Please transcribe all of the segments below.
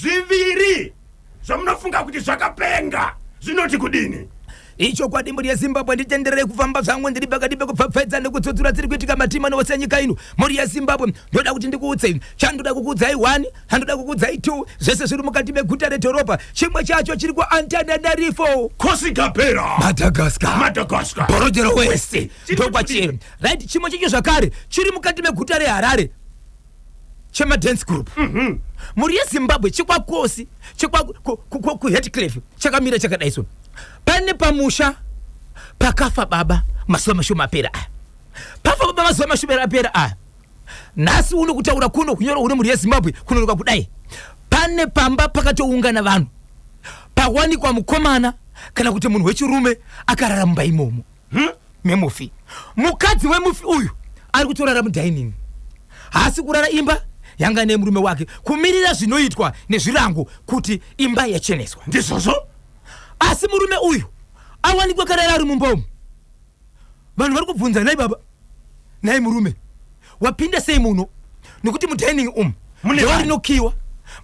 Zviviri zvamunofunga kuti zvakapenga zvinoti kudini? Icho kwadi muri yeZimbabwe nditenderere kufamba zvangu ndiri pakati pekupfapfaidza nekudzodzura dziri kuitika matima nose nyika ino. Muri yeZimbabwe ndoda kuti ndikuudze chandoda kukuudzai 1 handoda kukuudzai 2 zvese zviri mukati meguta redhorobha. Chimwe chacho chiri kuAntananarivo, Kosigabera, Madagascar, Borodero West ndokwachiro. Right, chimwe chacho zvakare chiri mukati meguta reHarare chema dance group. Muri yeZimbabwe chikwakosi ku Heathcliff chakamira chakadaiso. Pane pamusha pakafa baba mazuva mashoma apera aya. Pafa baba mazuva mashoma apera aya. Nasi uno kutaura kuno kunyora uri muri yeZimbabwe kunonoka kudai. Pane pamba pakatoungana vanhu. Pawanikwa mukomana kana kuti munhu wechirume akarara mumba imomo. Memufi. Mukadzi wemufi uyu ari kutorara mudining. Hasi kurara imba yanga nemurume wake kumirira zvinoitwa nezvirango kuti imba yacheneswa. Ndizvozvo? Asi murume uyu awanikwa karara ari mumba. Vanhu vari kubvunza, nai baba, nai murume, wapinda sei muno? Nekuti mudining mune rinokiwa,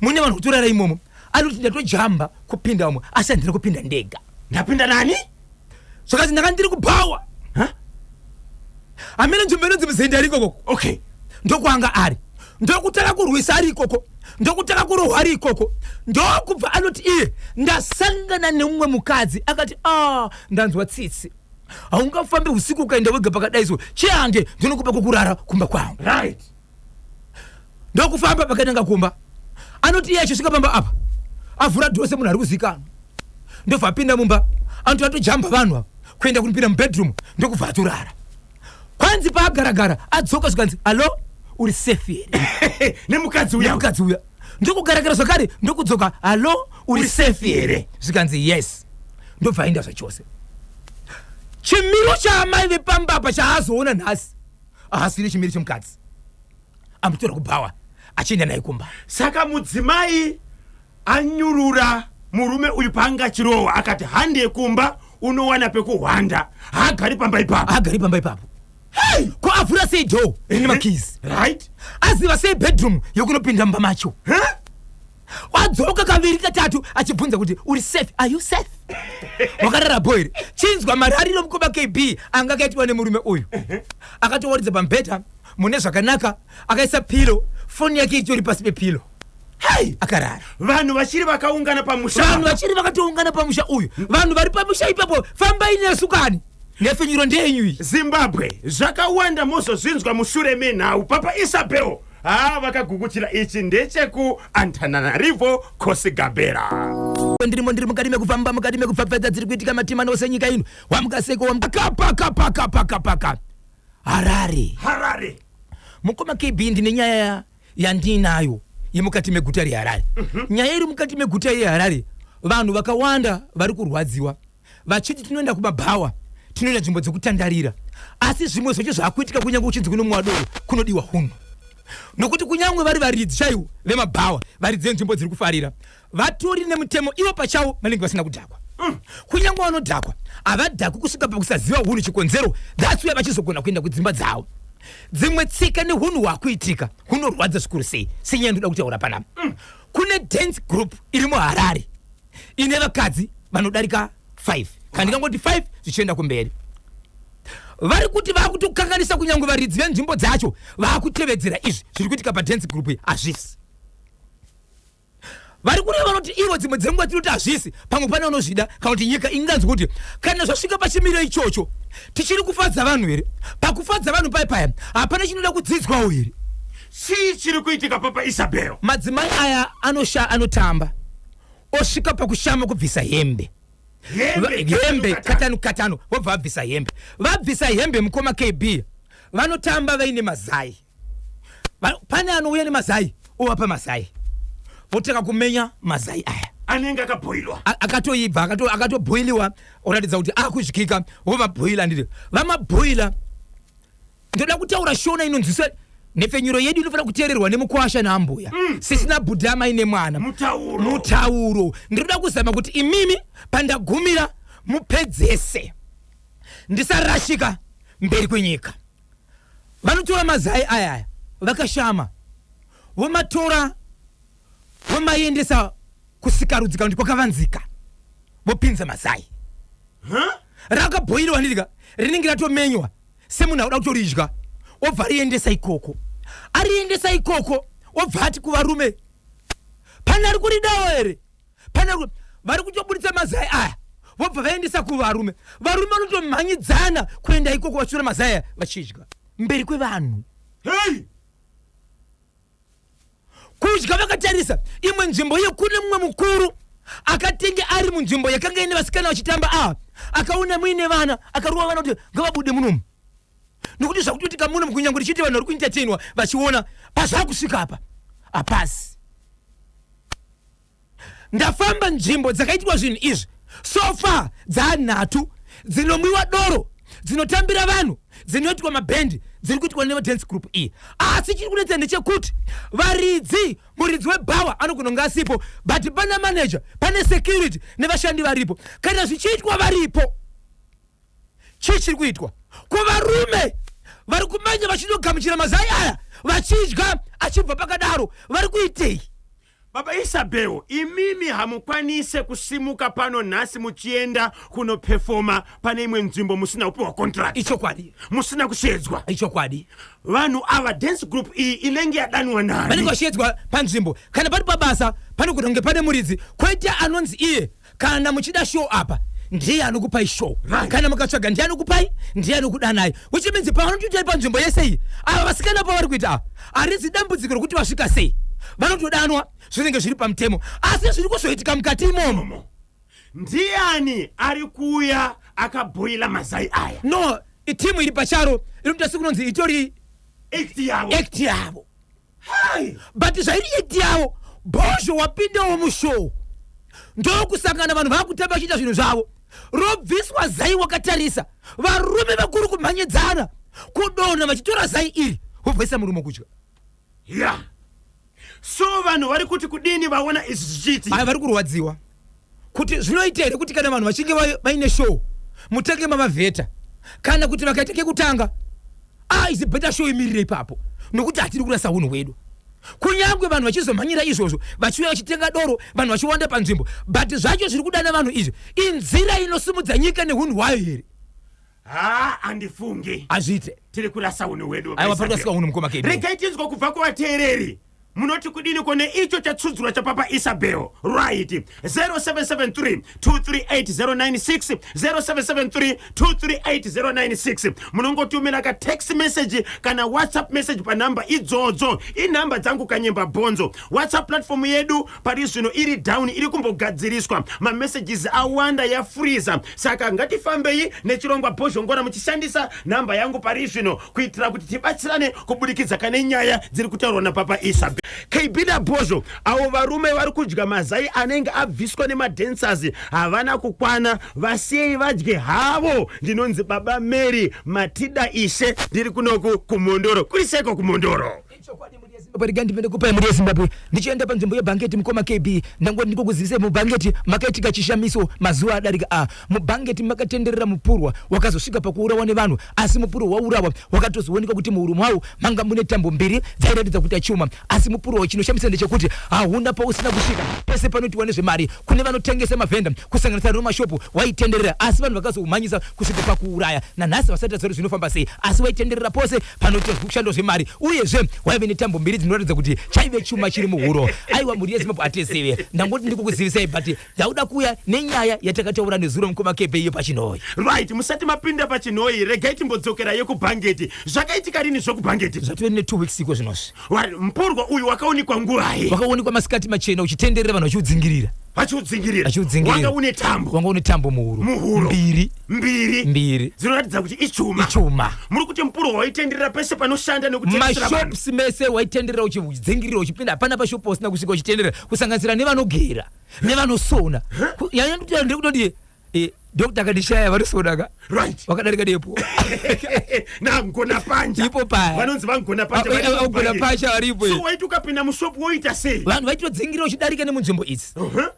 mune vanhu kutorara imomo. Anoti ndatojamba kupinda umo, asi handiri kupinda ndega. Ndapinda nani? Zvakazi ndakandiri kubhawa. Amene nzvimbo nzimbo ari ikoko. Okay. Ndokwanga ari. Ndokutaka kurwisa ari ikoko. Ndokutaka kurohwa ari ikoko. Ndokubva anoti iye ndasangana nemumwe mukadzi akati ndanzwa tsitsi. Haungafambe usiku ukaenda wega pakadaiso. Chiange ndinokupa kukurara kumba kwangu. Right. Ndokufamba pakatenga kumba. Anoti iye achosvika pamba apa. Avhura dhose munhu ari kuzikana. Ndobva apinda mumba. Anoti atojamba vanhu ava kuenda kunopinda mubedroom ndokubva atorara. Kwanzi paagaragara adzoka zvikanzi, "Allo, uri safe here?" Nemukadzi uya. Ndokugaragara zvakare ndokudzoka, "Allo, uri safe here?" Zvikanzi yes. Ndobva aenda zvachose. Chimiro chaamai vepamba apa chaazoona nhasi ahasiri chimiro chemukadzi. Amutora kubhawa achienda naye kumba. Saka mudzimai anyurura murume uyu panga chirohwa akati hande kumba unowana pekuhwanda. Hagari pamba ipapo. Hey! Ko avhura sei door ine makeys. Right? Aziva sei bedroom yokunopinda mumba macho. Wadzoka kaviri katatu achibvunza kuti uri safe? Are you safe? Wakarara boy. Chinzwa marariro mukoma KB anga akaitwa nemurume uyu. Akatowaridza pambeta mune zvakanaka, akaisa pillow, phone yake ichori pasi pepillow. Hey! Akarara. Vanhu vachiri vakaungana pamusha. Vanhu vachiri vakatoungana pamusha uyu. Vanhu vari pamusha ipapo fambai nesukani. Nefenyuro ndenyu. Zimbabwe zvakawanda mozozvinzwa mushure menhau papa Isabel vakagukuchira ichi ndecheku Antananarivo, Kosigabera. Ndiri mukati mekufamba mukati mekupfapfaidza dziri kuitika matima nose nyika ino. Wamukaseko paka Harare. Mukoma KB ndine nyaya yandinayo yemukati meguta reHarare. Nyaya iri mukati meguta reHarare. Vanhu vakawanda vari kurwadziwa. Vachiti tinoenda kumabhawa, tinoenda nzvimbo dzekutandarira. Asi zvimwe zvacho zvakuitika kunyange uchinzi kuno mwadoro kunodiwa hunhu. Nokuti kunyange vari varidzi chaiwo vemabhawa, varidzi venzvimbo dziri kufarira, vatori nemutemo ivo pachavo vanenge vasina kudhakwa. Kunyange vanodhakwa havadhakwi kusvika pakusaziva hunhu chikonzero. That's why vachizogona kuenda kudzimba dzavo. Dzimwe tsika nehunhu hwakuitika hunorwadza zvikuru sei. Senyaya ndoda kutaura panapa. Kune dance group iri muHarare ine vakadzi vanodarika 5. Kana ndikangoti 5 zvichienda kumberi. Vari kuti vakutokanganisa kunyange varidzi venzvimbo dzacho vakutevedzera izvi zviri kuitika padance group iyi hazvisi. Vari kureva vanoti ivo dzimwe dzenguva tinoti hazvisi, pamwe pane vanozvida kana kuti nyika inganzi kuti kana zvasvika pachimiro ichocho tichiri kufadza vanhu here. Pakufadza vanhu paya hapana chinoda kudzidzwawo here. Chii chiri kuitika papa Isabel? Madzimai aya anotamba osvika pakushama kubvisa hembe. Hembe katanu wabva vabvisa hembe. Vabvisa hembe mukoma KB vanotamba vaine mazai. Pane anouya nemazai ovapa mazai. Votaka kumenya mazai aya anenge akabhoilwa, akatoibva akatobhoiliwa, oratidza kuti akudyika. Vomabhoila ndiri vamabhoila. Ndoda kutaura shona inonzwisa nefenyuro yedu inofanira kuteererwa nemukwasha naambuya. Sisina budhama ine mwana mutauro. Ndinoda kuzama kuti imimi pandagumira mupedzese ndisarashika mberi kwenyika. Vanotora mazai aya vakashama, vomatora wamaendesa kusikarudzika ndipo kavanzika vopinza mazai rakabhoirwa ndika rinenge ratomenywa semuna uda kutoridya obva riendesa ikoko ariendesa ikoko obva ati kuvarume pana ari kuridawo here pana vari kutobuditsa mazai aya vobva vaendesa kuvarume vanotomhanyidzana kuenda ikoko vachura mazai aya vachidya mberi kwevanhu kudya vakatarisa imwe nzvimbo iyo kune mumwe mukuru akatenge ari munzvimbo yakanga ine vasikana vachitamba akaona muine vana akaruva vana kuti ngavabude munomu nokuti zvakutoitika munomu kunyange richiti vanhu vari kuentertainwa vachiona pazvakusvika apa apasi ndafamba nzvimbo dzakaitwa zvinhu izvi sofa dzanhatu dzinomwiwa doro dzinotambira vanhu dzinoitwa mabhendi dziri kuitwa nemadance group iyi asi chiri kunetsa ndechekuti muridzi webhawa anogona nga asipo but pana manager pane security nevashandi varipo kana zvichiitwa varipo chiri kuitwa kuvarume vari kumanya vachinogamuchira mazai aya vachidya achibva pakadaro vari kuitei Baba Isabel, imimi hamukwanise kusimuka pano nasi muchienda kuno performa pane imwe nzvimbo musina kupiwa contract. Icho kwadi. Musina kushedzwa. Icho kwadi. Vanhu ava dance group iyi inenge yadanwa nani. Vanenge vashedzwa panzvimbo. Kana pari pabasa pane kutonge pane muridzi koita anonzi iye kana muchida show apa ndiye anokupai show. Kana mukatsvaga ndiye anokupai ndiye anokudanai. Which means paanotoita panzvimbo yese iyi ava vasikana pavari kuita arizi dambudziko rokuti vasvika sei. Vanotodanwa zvinenge zviri pamutemo asi zviri kuzoitika mukati imomo. Ndiani ari kuuya akabhoila mazai aya? No, itimu iri pacharo inoita sekunonzi itori act yavo. Hai! But zvairi act yavo Bozho wapindawo mushow ndokusangana vanhu vakutamba vachiita zvinhu zvavo robviswa zai wakatarisa varume vakuru kumhanyedzana kudonha vachitora zai iri vobvisa murume kudya. Yeah. So vanhu vari kuti kudini vaona izvi zvichiti vari kurwadziwa kuti zvinoita here kuti kana vanhu vachinge vaine show mutenge mamavheta kana kuti vakaita kekutanga is better show imirire ipapo nokuti hatiri kurasa unhu hwedu kunyangwe vanhu vachizomhanyira izvozvo vachiuya vachitenga doro vanhu vachiwanda panzvimbo but zvacho zviri kudana vanhu izvi inzira inosimudza nyika neunhu hwayo here. Andifungi azvite tiri kurasa unhu hwedu. Aiwa pari kurasika unhu mukoma kedu. Regai tinzwa kubva kuvateereri munoti kudini kone icho chatsudzurwa chapapa Isabel, right? 0773 238096 0773 238096 munongotumira ka text message kana WhatsApp message pa namba idzodzo inamba dzangu kanyemba bonzo. WhatsApp platform yedu pari zvino iri down iri kumbogadziriswa ma messages awanda ya freezer saka ngatifambei nechirongwa bozhongora muchishandisa namba yangu pari zvino kuitira kuti tibatsirane kubudikidza kane nyaya dziri kutaurwa na papa Isabel. Kaibida Bozho avo varume vari kudya mazai anenge abviswa nemadancers havana kukwana vasiyei vadye havo. Ndinonzi baba Mary Matida Ishe ndiri kunoku kumondoro kuriseko kumondoro. Parigandi mende kupa muri Zimbabwe ndichienda panzvimbo yebhanketi mukoma KB ndangoti ndikukuzivise mubhanketi makaitika chishamiso mazuva adarika mubhanketi makatenderera mupurwa wakazosvika pakuurawa nevanhu asi mupurwa waurawa wakatozooneka kuti muhuro mwawo manga mune tambo mbiri dzairatidza kuti achuma asi mupurwa chinoshamisa ndechekuti hauna pausina kusvika pese panotiwa nezvemari kune vanotengesa mavhenda kusanganisira nomashopu waitenderera asi vanhu vakazoumhanyisa kusvika pakuuraya nanhasi vasati vaziva zvinofamba sei asi waitenderera pose panotiwa kushanda zvemari uyezve waive netambo mbiri dzinoratidza kuti chaive chuma chiri muhuro. Aiwa muri yeZimbabwe atezive ndangoti ndikukuzivisai but ndauda kuya nenyaya yatakataura nezuro mukoma kepe iyo pachinoi. Right, musati mapinda pachinoi regai timbodzokera yekubhanketi. Zvakaitika rini zvokubhanketi? Zvatove ne 2 weeks iko zvinosi. Mpurwa uyu wakaonekwa ngurai. Wakaonekwa masikati machena uchitenderera vanhu vachiudzingirira. Wanga une tambo muhuro. Mbiri. Zvinoratidza kuti ichuma. Muri kuti mpurwa waitenderera pese panoshanda nekutengesera vanhu. Mashops mese waitenderera uchidzingirira uchipinda hapana pashopu usina kusvika uchitenderera kusanganisira nevanogera nevanosona. Yanya ndiri kutoti Dr. Kadishaya varisodaka. Right. Wakadarika depo. Na ngona panja. Ipo paya. Vanonzi vangona panja. Ngona panja varipo. So waituka pinda mushopu woita sei? Vanhu vaitodzingira uchidarika nemunzvimbo idzi.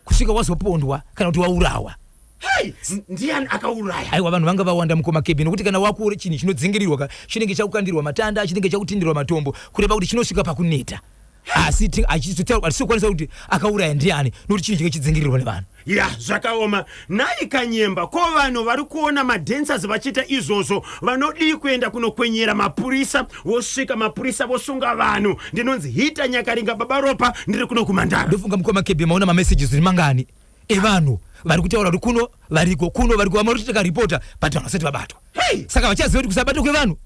Kusvika wazopondwa kana kuti waurawa. Hai, ndiani akauraya? Aiwa vanhu vanga vawanda mukoma kebi nokuti kana wakure chinhu chinodzingirirwa chinenge chakukandirwa matanda chinenge chakutindirwa matombo kureva kuti chinosvika pakuneta. asi achitotera asikwanisa kuti akauraya ndiani nokuti chinhu chake chidzingirirwa nevanhu ya zvakaoma nai kanyemba ko vanhu vari kuona madancers vachiita izvozvo vanodii kuenda kunokwenyera mapurisa vosvika mapurisa vosunga vanhu ndinonzi hita nyakaringa baba ropa ndiri kuno kumandara ndofunga mukoma kebhe maona mamessages iri mangani evanhu vari kutaura kuti kuno variko vamarotiteka ripota but vanhu vasati vabatwa saka vachaziva kuti kusabatwa kwevanhu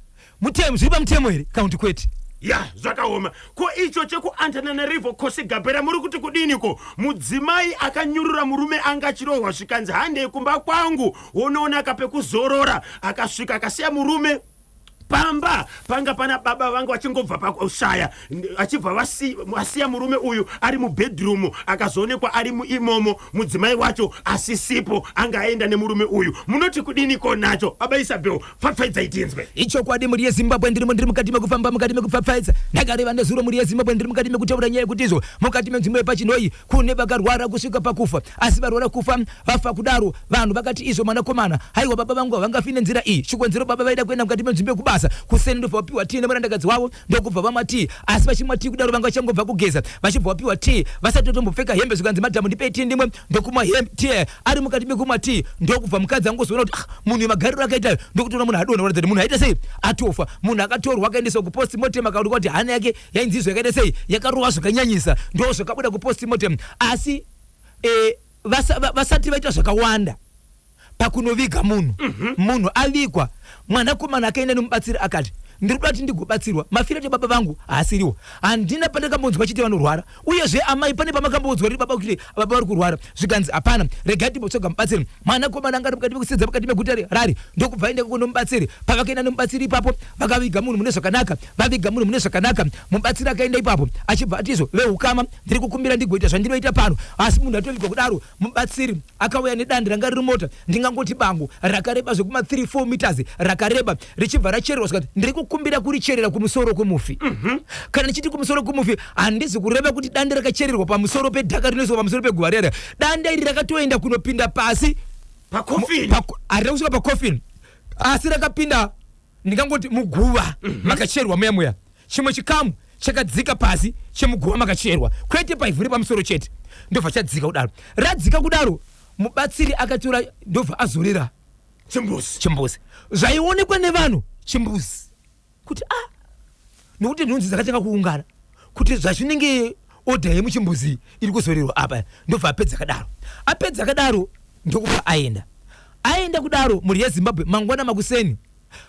mutemo zviri pamutemo here kana kuti kwete ya zvakaoma ko icho chekuantananarivo Khosi Gabera muri kuti kudiniko mudzimai akanyurura murume anga chirohwa zvikanzi handei kumba kwangu unoona kapekuzorora akasvika akasiya murume pamba panga pana baba vangu vachingobva pakushaya achibva vasiya murume uyu ari mubedroom akazoonekwa ari imomo mudzimai wacho asisipo anga aenda nemurume uyu munoti kudiniko nacho baba Isabel pfapfaidza itinzwe icho kwadi muri yeZimbabwe ndiri mukati mekufamba mukati mekupfapfaidza ndakareva nezuro muri yeZimbabwe ndiri mukati mekutaura nyaya yekuti izvo mukati menzvimbo yepachinoi kune vakarwara kusvika pakufa asi varwara kufa vafa kudaro vanhu vakati izvo mwanakomana haiwa baba vangu havangafi nenzira iyi chikonzero baba vaida kuenda mukati menzvimbo yekubasa kuseni ndobva vapiwa tii nemurandakadzi wavo ndokubva vamwa tii asi vachimwa tii kudaro vanga vachangobva kugeza vachibva vapiwa tii vasati tombopfeka hembe zvikanzi madhamu ndipei tii ndimwe ndokumwa tii ari mukati mekumwa tii ndokubva mukadzi angozoona kuti munhu magariro akaita ndokutoona munhu adonha kuratidza kuti munhu aita sei atofa munhu akatorwa akaendeswa kupostmortem akaonekwa kuti hana yake yainzizwa yakaita sei yakarova zvakanyanyisa ndo zvakabuda kupostmortem asi vasati vaita zvakawanda pakunoviga munhu munhu avigwa mwanakomana akaenda nemubatsiri akati ndiri kuda kuti ndigobatsirwa mafira ati baba vangu haasiriwo handina pandakambonzwa chiti vanorwara uyezve amai pane pamakambonzwa kuti baba kuti baba vari kurwara zvikanzi hapana regai timbotsoga mubatsiri mwanakomana angati mukati mekusedza mukati meguta rari ndokubva aenda kunomubatsiri pavakaenda nemubatsiri ipapo vakaviga munhu mune zvakanaka vaviga munhu mune zvakanaka mubatsiri akaenda ipapo achibva atizo veukama ndiri kukumbira ndigoita zvandinoita pano asi munhu atovigwa kudaro mubatsiri akauya nedanda ranga riri mota ndingangoti bango rakareba zvekuma 3-4 meters rakareba richibva rachererwa zvikati ndiri kukumbira kuricherera kumusoro kwemufi kana ndichiti kumusoro kwemufi handizi kureva kuti danda rakachererwa pamusoro pedhaka rinoiswa pamusoro peguva rera danda iri rakatoenda kunopinda pasi harida kusvika pakofini asi rakapinda ndingangoti muguva makachererwa muya chimwe chikamu chakadzika pasi chemuguva makachererwa kwete paivhu ri pamusoro chete ndobva chadzika kudaro radzika kudaro mubatsiri akatora ndobva azorera chimbuzi zvaionekwa nevanhu chimbuzi kuti nokuti nhunzi dzakatanga kuungana kuti zvazvinenge odha yemuchimbuzi iri kuzorerwa apa ndobva apedza kadaro ndokubva aenda kudaro muri yeZimbabwe mangwana makuseni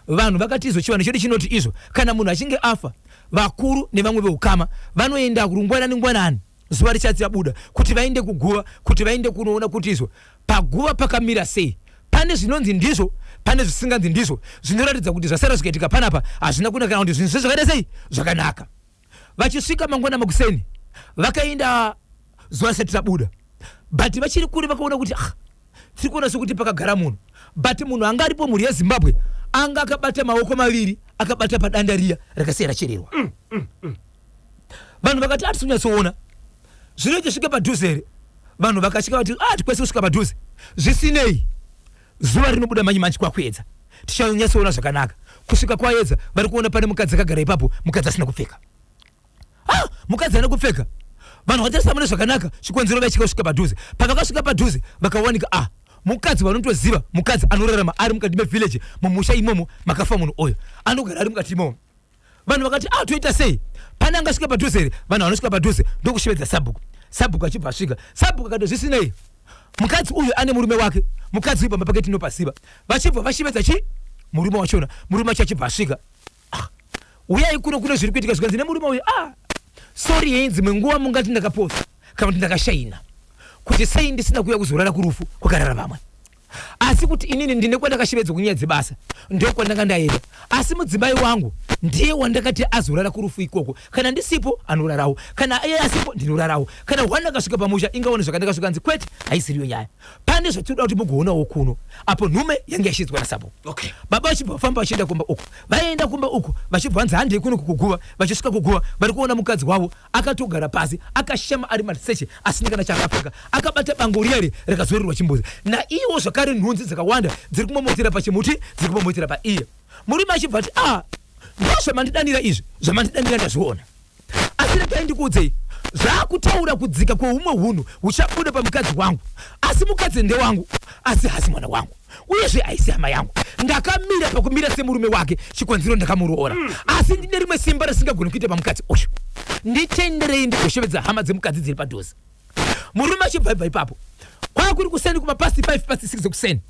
vanhu vakati izvo chivanhu chedu chinoti izvo kana munhu achinge afa vakuru nevamwe veukama vanoenda kurungwana nengwanani zuva richati rabuda kuti vaende kuguva kuti vaende kunoona kuti izvo paguva pakamira sei pane zvinonzi ndizvo pane zvisinganzi ndizvo zvinoratidza kuti zvasara zvikaitika panapa hazvina kunaka kuti zvinhu zvakaita sei zvakanaka vachisvika mangwana makuseni vakaenda zuva risati rabuda but vachiri kure vakaona kuti tiri kuona sekuti pakagara munhu but munhu anga aripo muri yeZimbabwe anga akabata maoko maviri akabata padanda riya rakasiya rachererwa vanhu vakati atinyatsoona zvinoita svika padhuze here vanhu vakasvika vati tikwese kusvika padhuze zvisinei zuva rinobuda manji kwakuedza tichanyatsoona zvakanaka kusvika kwaedza vari kuona pane mukadzi akagara ipapo mukadzi asina kupfeka mukadzi haana kupfeka vanhu vatarisa mune zvakanaka chikonzero vachika kusvika padhuze pavakasvika padhuze vakawanika mukadzi vanotoziva mukadzi anorarama ari mukati mevillage mumusha imomo makafa munhu oyo anogara ari mukati imomo vanhu vakati toita sei pane angasvika padhuze here vanhu vanosvika padhuze ndokushevedza sabhuku achibva asvika sabhuku akati zvisinei mukadzi uyu ane murume wake mukadzi uyu pamba pake tinopaziva vachibva vashevedza murume wachona murume wacho achibva asvika uyai kuno zviri kuitika zvikanzi nemurume uyu sori henzi mwenguva mungati ndakaposa kana kuti ndakashaina kuti sei ndisina kuuya kuzorara kurufu kwakarara vamwe asi kuti inini ndine kwandakashevedzwa kunyaya dzebasa ndio kwandanga ndaenda asi mudzimai wangu ndiye wandakati azorara kurufu ikoko kana ndisipo anorarawo kana iye asipo ndinorarawo kana wandakasvika pamusha ingaone zvakanaka zvikanzi kwete haisiriyo nyaya pane zvatinoda kuti mugoonawo kuno apo nhume yange yashidzwa nasapo baba vachibva vafamba vachienda kumba uku vaenda kumba uku vachibva vanzi handei kuno kukuguva vachisvika kuguva vari kuona mukadzi wavo akatogara pasi akashama ari maliseche asina kana chaakapfeka akabata bango riyari rakazorerwa chimbuzi naiwo zvakare nhunzi dzakawanda dziri kumomotera pachimuti dziri kumomotera paiye murume achibva ati ndozvamandidanira izvi zvamandidanira ndazviona asi asireka ndikudze zvakutaura kudzika kweumwe hunhu uchabuda pamukadzi wangu asi mukadzi nde wangu asi hasi mwana wangu uyezve aisi hama yangu ndakamira pakumira semurume wake chikonzero ndakamuroora asi ndine rimwe simba risingagoni kuita pamukadzi uyu nditenderei ndigoshevedza hama dzemukadzi dziri padhuze murume achibvaibva ipapo kwakuri kuseni kumapasi 5 pasi 6 kuseni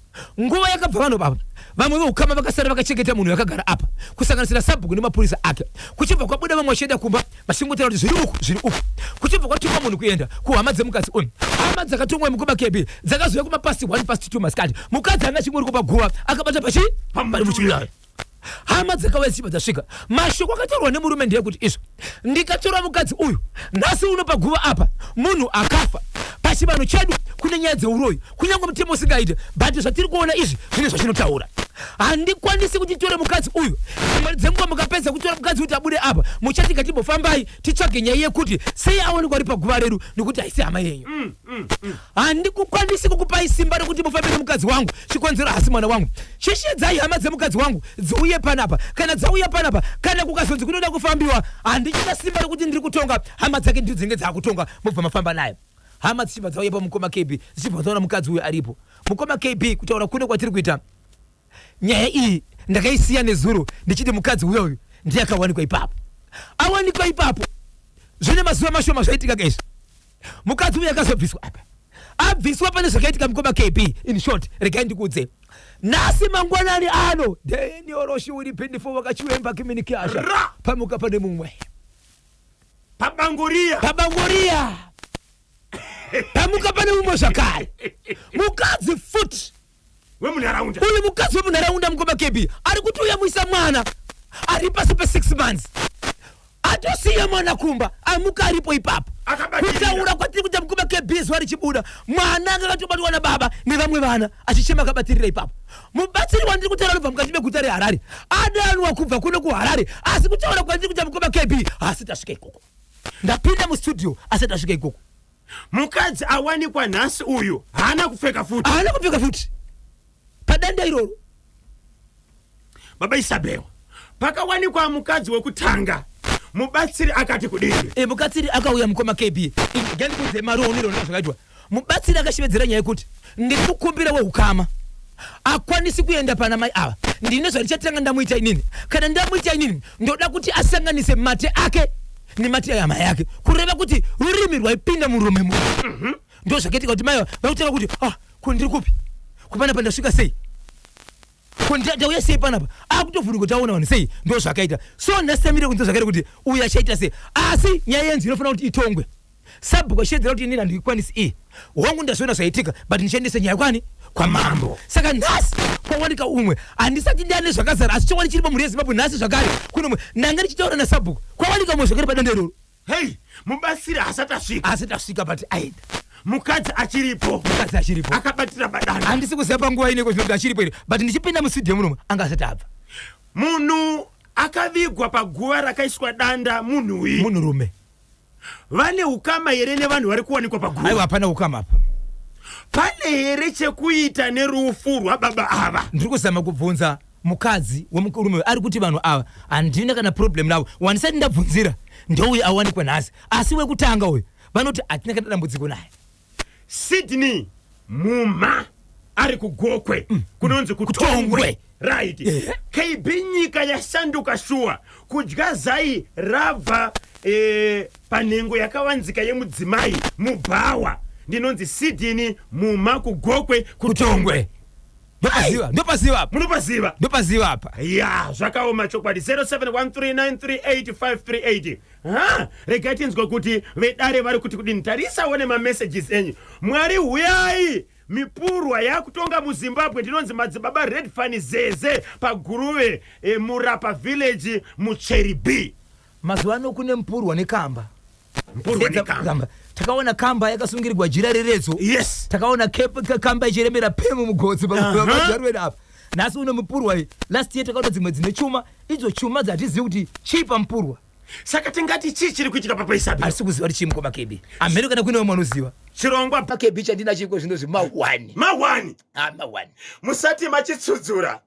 nguva yakabva vanhu baba vamwe veukama vakasara vakachengeta munhu yakagara apa kusanganisira sabhuku nemapurisa ake kuchibva kwabuda vamwe vachienda kumba vachingotera kuti zviri uku kuchibva kwatumwa munhu kuenda kuhama dzemukadzi uyu hama dzakatumwa mukuba kebi dzakazouya kumapasi 1 pasi 2 masikati mukadzi anga chingori kupaguva akabata pari muchirayo hama dzakauya dzichibva dzasvika mashoko akatorwa nemurume ndeyekuti izvo ndikatora mukadzi uyu nhasi uno paguva apa munhu akafa pachibano chedu kune nyaya dzeuroyi kunyange mutemo usingaite but zvatiri kuona izvi zvine zvachinotaura handikwanisi kuti tore mukadzi uyu imwe dzenguva mukapedza kutora mukadzi kuti abude apa muchati ngatimbofambai titsvage nyaya yekuti sei aonekwa ari paguva redu nekuti haisi hama yenyu handikukwanisi kukupai simba rekuti mufambe nemukadzi wangu chikonzero hasi mwana wangu chishedzai hama dzemukadzi wangu dziuye panapa kana dzauya panapa kana kukazonzi kunoda kufambiwa handichina simba rekuti ndiri kutonga hama dzake ndidzo dzinenge dzakutonga mubva mafamba naye hama dzichibva dzauya pamukoma KB dzichibva dzaona mukadzi uyu aripo mukoma KB kutaura kune kwatiri kuita nyaya iyi ndakaisiya nezuro ndichiti mukadzi uyu ndiye akawanikwa ipapo awanikwa ipapo zvine mazuva mashoma zvaitika kaizvi mukadzi uyu akazobviswa apa abviswa pane zvakaitika mukoma KB in short regai ndikudze nhasi mangwanani ano deni oroshi uri pindifo wakachiwemba kiminikasha pamuka pane mumwe pabangoria pamuka pane mumwe zvakare mukadzi futi wemunharaunda uyu mukadzi wemunharaunda mukoma KB ari kuti uyamwisa mwana ari pasi pe6 months atosiya mwana kumba amuka aripo ipapo kutaura kwatiri kuti mukoma KB zuva richibuda mwana anga akatobatwa nababa nevamwe vana achichema akabatirira ipapo mubatsiri wandiri kutaura anobva mukati meguta reHarare adanwa kubva kuno kuHarare asi kutaura kwandiri kuti mukoma KB asati asvika ikoko ndapinda mustudio asati asvika ikoko mukadzi awanikwa nhasi uyu haana kupfeka futi padanda iroro baba Isabel pakawanikwa mukadzi wekutanga mubatsiri akati kudini mubatsiri akauya mukoma KB ngandikudze maronero zvakaitwa mubatsiri akashivedzera nyaya yekuti ndiri kukumbira weukama akwanisi kuenda pana mai ava ndine zvarichatanga ndamuita inini kana ndamuita inini ndoda kuti asanganise mate ake nemate yama yake kureva kuti rurimi rwaipinda murume muno ndo zvakaitika kuti mai vakutaura kuti kundiri kupi kupanapa ndasvika sei ndauya sei panapa akutovhuni kuti aona vanhu sei ndo zvakaita so ndasamire kunze zvakaita kuti uyu achaita sei asi nyaya yenzi inofanira kuti itongwe sabhuku achiyedzera kuti inini handikwanisi wangu ndazviona zvaitika but ndichiendese nyaya kwani kwamambo saka nhasi kwawanika umwe handisati ndane zvakazara asi chokwadi chiri pamhuri yeZimbabwe nhasi zvakare kuno mwe ndanga ndichitaura nasabhuku kwawanika umwe zvakare padande iroro hei mubatsiri asati asvika but aenda mukadzi achiripo akabatira badanda handisi kuziva panguva ineko zvinoti achiripo ere but ndichipinda mustudio munomwe anga asati abva munhu akavigwa paguva rakaiswa danda munhurume vane ukama here nevanhu vari kuwanikwa paguva aiwa hapana ukama apa pane here chekuita nerufu rwababa ava ndiri kuzama kubvunza mukadzi wemurume ari kuti vanhu ava handina kana problem navo wandisati ndabvunzira ndouyu awanikwa nhasi asi wekutanga uyu vanoti hatina kana dambudziko naye Sydney Muma ari kugokwe kunonzi kutongwe right KB nyika yashanduka shuwa kudya zai rabva panhengo yakawanzika yemudzimai mubhawa ndinonzi Sydney Muma kugokwe kutongwe ndopaziva apa ya zvakaoma chokwadi 0713938538 regai tinzwe kuti vedare vari kuti kudini tarisawo nemamessages enyu mwari huyai mipurwa yakutonga muZimbabwe ndinonzi madzibaba Red Fan zeze paguruve murapa village muCherry B mazuva ano kune mupurwa nekamba takaona kamba yakasungirirwa jira reredzo yes takaona kamba ichiremera pemu mugodzi pamajarwena apa nhasi uno mupurwa last year takaona dzimwe dzine chuma idzo chuma dzatizivi kuti chipa mupurwa saka tingati chii chiri kuitika papa Isabel asi kuziva kuti chii mukoma KB amheri kana kune vamwe vanoziva chirongwa paKB chandina chiko zvinozvi mawani musati machitsudzura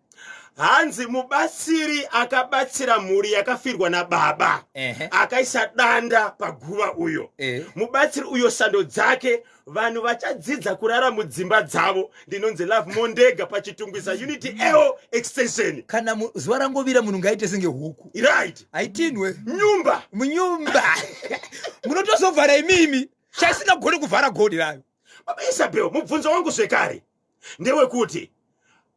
hanzi mubatsiri akabatsira mhuri yakafirwa nababa akaisa danda paguva uyo. Mubatsiri uyo sando dzake vanhu vachadzidza kurara mudzimba dzavo. Ndinonzi Love Mondega pachitungwisa Unity EO extension. Kana zuva rangovira munhu ngaite senge huku. Right. Aitinwe nyumba munyumba. Munotozovhara imimi chaisingagoni kuvhara godi rayo. Baba Isabel, mubvunzo wangu zvekare ndewekuti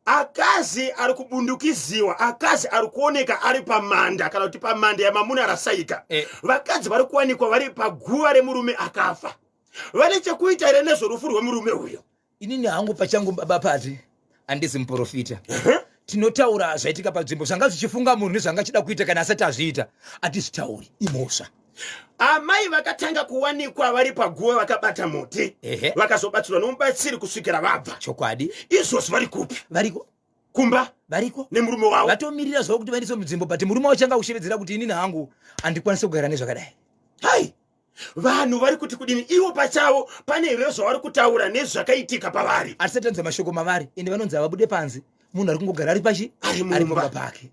akazi ari kubundukiziwa, akazi ari kuoneka ari pamanda kana kuti pamanda yamamuna rasaika. Vakadzi vari kuwanikwa vari paguva remurume akafa. Vane chekuita here nezvorufu rwemurume uyo? Inini hangu pachangu baba Pati handizi muprofita. Tinotaura zvaitika panzvimbo zvanga zvichifunga munhu nezvanga achida kuita kana asati azviita. Hatizvitauri imhosva. Amai vakatanga kuwanikwa vari paguva vakabata muti. Vakazobatsirwa nomubatsiri kusvikira vabva. Chokwadi. Izvozvo vari kupi? Variko. Kumba? Variko. Nemurume wavo? Vatomirira zvavo kuti vaendeswe mudzimbo, but murume wavo changa kushevedzera kuti inini hangu handikwanisi kugara nezvakadai. Hai! Vanhu vari kuti kudini ivo pachavo pane here zvavari kutaura nezvakaitika pavari. Hatisati tanzwa mashoko mavari ende vanonzi havabude panze. Munhu ari kungogara ari pachi ari mumba pake.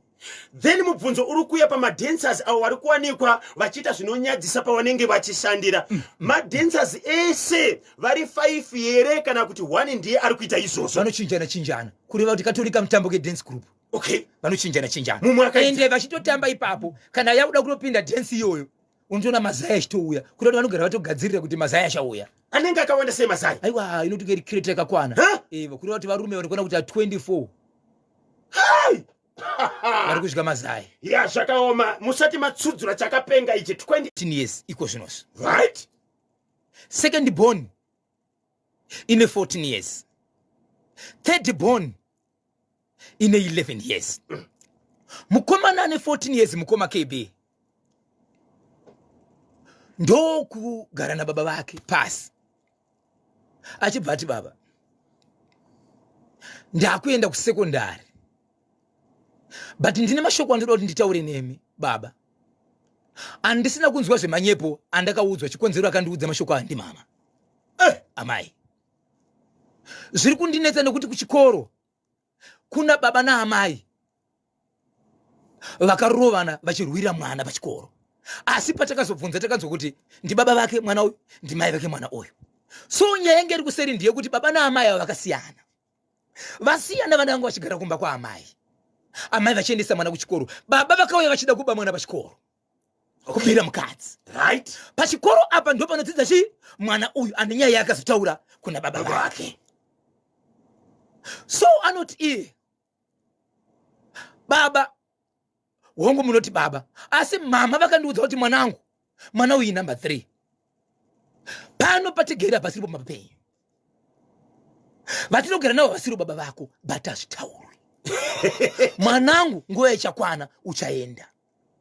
Then mubvunzo uri kuya pamadancers avo vari kuwanikwa vachiita zvinonyadzisa pavanenge vachishandira. Madancers ese vari 5 here kana kuti 1 ndiye ari kuita izvozvo? Vanochinjana kureva kuti katolika mutambo kedance group. Okay. Vanochinjana ende vachitotamba ipapo kana yakuda kutopinda dance iyoyo unotoona mazaya achitouya kuti vanogara vatogadzirira kuti mazaya achauya. Anenge akawanda sei mazaya? Aiwa inotogeri kirete yakakwana. Kureva kuti varume vanokwana kuti 24. Hai! Vari kusvika mazaya. Ya zvakaoma musati matsudzura chakapenga ichi 20 years iko zvinoso. Right? Second born ine 14 years. Third born ine 11 years. Mukomana ane 14 years mukoma KB. Ndo kugara na baba vake pasi. Achibva ati baba, ndakuenda kusekondari. But ndine mashoko andoda kuti nditaure nemi baba. Andisina kunzwa zvemanyepo andakaudzwa chikonzero akandiudza mashoko andi mama. Amai. Zviri kundinetsa nekuti kuchikoro kuna baba naamai vakarovana vachirwira mwana pachikoro. Asi patakazobvunza takanzwa kuti ndi baba vake mwana uyu ndi mai vake mwana uyu. So nyaya iri kuseri ndiye kuti baba naamai ava vakasiyana. Vasiyana vana vangu vachigara kumba kwa amai. Amai vachiendesa mwana kuchikoro. Baba vakauya vachida kuba mwana pachikoro. Kubira mukadzi. Right? Pachikoro apa ndo panodzidza chi mwana uyu ane nyaya yakazotaura kuna baba vake. So anoti baba hongu munoti baba, asi mama vakandiudza kuti mwana uyu number 3. Pano patigera pasiripo mapenyu. Vatinogara navo vasiri baba vako batazvitauri. Mwanangu nguva ichakwana uchaenda.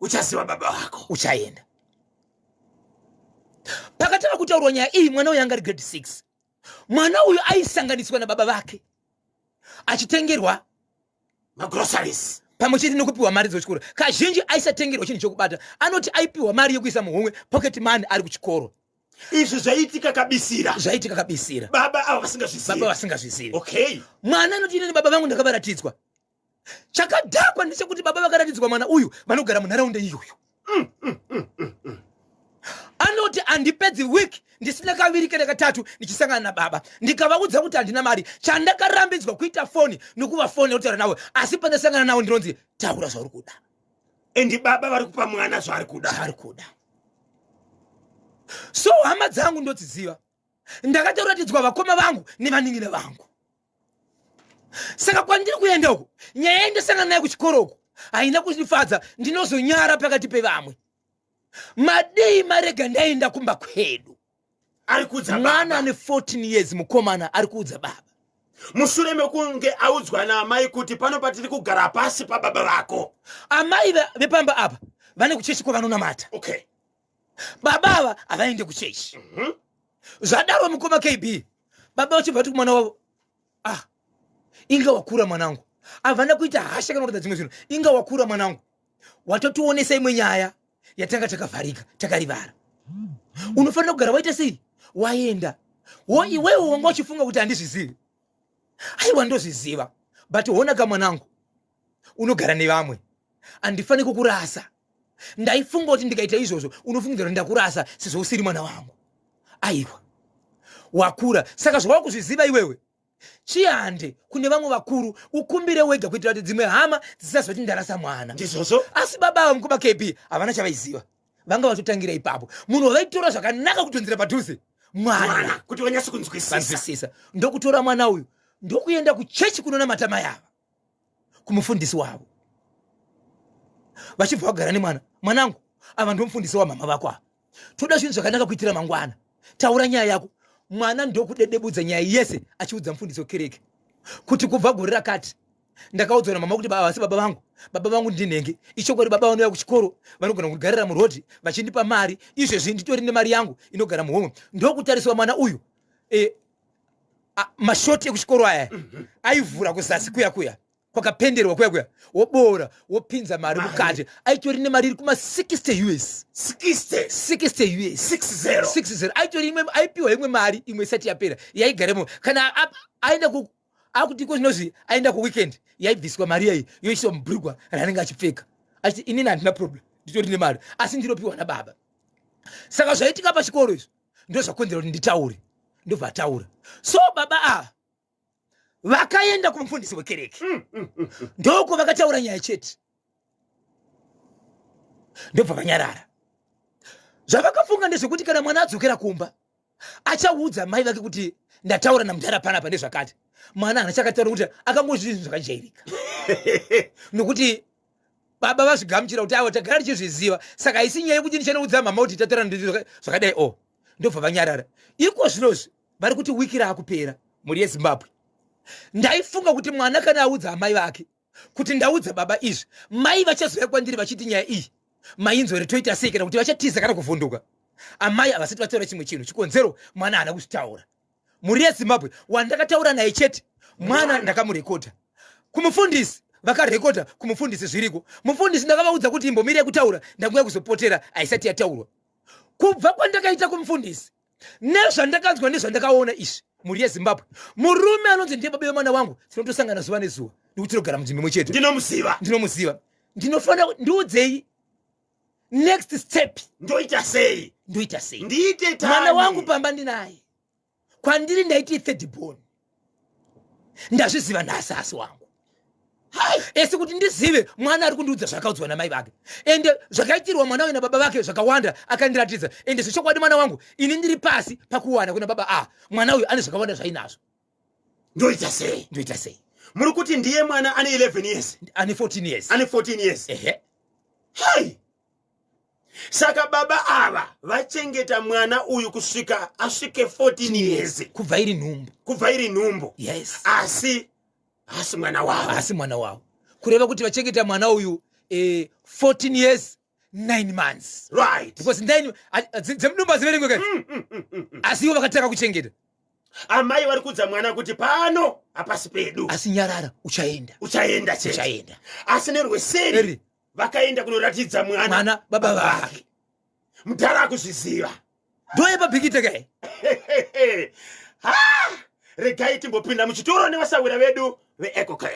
Uchaziva baba vako. Uchaenda. Pakatava kutaurwa nyaya iyi mwana uyu anga ari grade 6. Mwana uyu aisanganiswa na baba vake. Achitengerwa magroceries. Pamwechete nekupiwa mari dzochikoro. Kazhinji aisatengerwa chinhu chokubata. Anoti aipiwa mari yokuisa muhomwe, pocket money ari kuchikoro. Izvi zvaitika kabisira. Zvaitika kabisira. Baba ava vasingazvizivi. Baba vasingazvizivi. Okay. Mwana anoti inini baba vangu ndakavaratidzwa. Chakadhakwa ndechekuti baba vakaratidzwa mwana uyu vanogara munharaunda iyoyo. Anoti andipedzi week ndisina kaviri kana katatu ndichisangana na baba. Ndikavaudza kuti handina mari. Chandakarambidzwa kuita foni nokuva foni yokutaura nawe. Asi pandasangana nawo ndinonzi taura zvauri kuda. Endi baba vari kupa mwana zvaari kuda. Zvaari kuda. So hama dzangu ndodziziva. Ndakatoratidzwa vakoma vangu nevanin'ina vangu. Saka kwandiri kuenda uko, nyaya yandasangana nayo kuchikoro uko haina kundifadza, ndinozonyara pakati pevamwe. Madei marega ndaenda kumba kwedu. Ari kuudza baba. Mwana ane 14 years mukomana ari kuudza baba. Mushure mekunge audzwa naamai kuti pano patiri kugara pasi pababa vako. Amai vepamba apa vane kuchechi kwavanonamata. Okay. Baba ava havaende kuchechi. Zvadaro mukoma KB. Baba vachibva kuti mwana wavo, inga wakura mwanangu. Havana kuita hasha kana kuita dzimwe zvinhu. Inga wakura mwanangu. Watotionesa imwe nyaya yatanga takavharika, takarivara. Unofanira kugara waita sei? Waenda. Iwewe wanga uchifunga kuti handizvizivi. Aiwa ndozviziva. But honaka mwanangu. unogara nevamwe andifani kukurasa ndaifunga kuti ndikaita izvozvo unofungidzira kuti ndakurasa sezvo usiri mwana wangu. Aiwa wakura saka zvawakuzviziva iwewe chiyande kune vamwe vakuru ukumbire wega kuitira kuti dzimwe hama dzisazoti ndarasa mwana ndizvozvo. asi baba avo mukoma KP havana chavaiziva vanga vatotangira ipapo munhu vaitora zvakanaka kutonzera padhuze mwana kuti wanyase kunzwisisa. ndokutora mwana uyu ndokuenda kuchechi kunona matamai ava kumufundisi wavo vachibva vagara nemwana mwanangu ava ndomufundisi wamama vako ava toda zvinhu zvakanaka kuitira mangwana taura nyaya yako. Mwana ndokudedebudza nyaya yese achiudza mufundisi wekereke kuti kubva gore rakati ndakaudzwa namama kuti baba baba vangu ndinenge ichokwadi baba vanouya kuchikoro vanogona kugarira murodhi vachindipa mari izvezvi nditori nemari yangu inogara muhomwe ndokutariswa mwana uyu mashoti ekuchikoro aya aivhura kuzasi kuya kwakapenderwa kuya wobora wopinza mari mukati aitori nemari iri kuma 60 US 60 US 60 aitori imwe aipiwa imwe mari imwe isati yapera yaigaremo kana aenda akuti kozvinozvi aenda kuweekend yaibviswa mari yayi yoiswa mubrigwa ranenge achipfeka achiti inini handina problem nditori nemari asi ndinopiwa nababa. Saka zvaitika pachikoro izvo ndozvakonzera kuti nditaure ndobva ataura. So baba vakaenda kumufundisi wekereke ndoko vakataura nyaya chete ndobva vanyarara. Zvavakafunga ndezvekuti kana mwana adzokera kumba achaudza mai vake kuti ndataura namudhara panapa ndezvakati. Mwana hana chakataura kuti akangozvinhu zvakajairika nokuti baba vazvigamuchira kuti avo tagara tichizviziva saka haisi nyaya yekuti ndichanoudza mama kuti tataura zvakadai ndobva vanyarara. Iko zvinozvi vari kuti wiki raakupera muri yeZimbabwe ndaifunga kuti mwana kana audza amai vake kuti ndaudza baba izvi mai vachazouya kwandiri vachiti nyaya iyi mainzwere toita sei kana kuti vachatiza kana kuvhunduka. Amai havasati vataura chimwe chinhu chikonzero mwana haana kuzvitaura. Muri yeZimbabwe wandakataura naye chete mwana ndakamurekodha kumufundisi vakarekodha kumufundisi zviriko. Mufundisi ndakavaudza kuti imbomiri yekutaura ndakuya kuzopotera haisati yataurwa. Kubva kwandakaita kumufundisi nezvandakanzwa nezvandakaona izvi muri yeZimbabwe murume anonzi ndiye baba vemwana wangu tinotosangana zuva nezuva nekuti tinogara munzvimbo imwe chete. Ndinomuziva ndinofanira ndiudzei next step ndoita sei ndiite tani. Mwana wangu pamba ndinaye kwandiri ndaiti third born ndazviziva nhasi wangu esi kuti ndizive mwana ari kundiudza zvakaudzwa namai vake ende zvakaitirwa mwana uyu nababa vake zvakawanda akandiratidza ende zvechokwadi mwana wangu ini ndiri pasi pakuwana kuna baba mwana uyu ane zvakawanda zvainazvo. Ndoita sei muri kuti ndiye mwana ane 11 years ane 14 years ehe. Saka baba ava vachengeta mwana uyu kusvika asvike 14 years kubva iri nhumbu. Yes. asi mwana wavo kureva kuti vachengeta mwana uyu 14 years 9 months right because 9 dzemudumba ziverengwe asi ivo vakataka kuchengeta. Amai vari kudza mwana kuti pano hapasi pedu asi nyarara uchaenda asi nerweseri vakaenda kunoratidza mwana baba vake mudhara akuzviziva ndoyepa bhikiteka regai timbopinda muchitoro nevasawira vedu veEcoCare.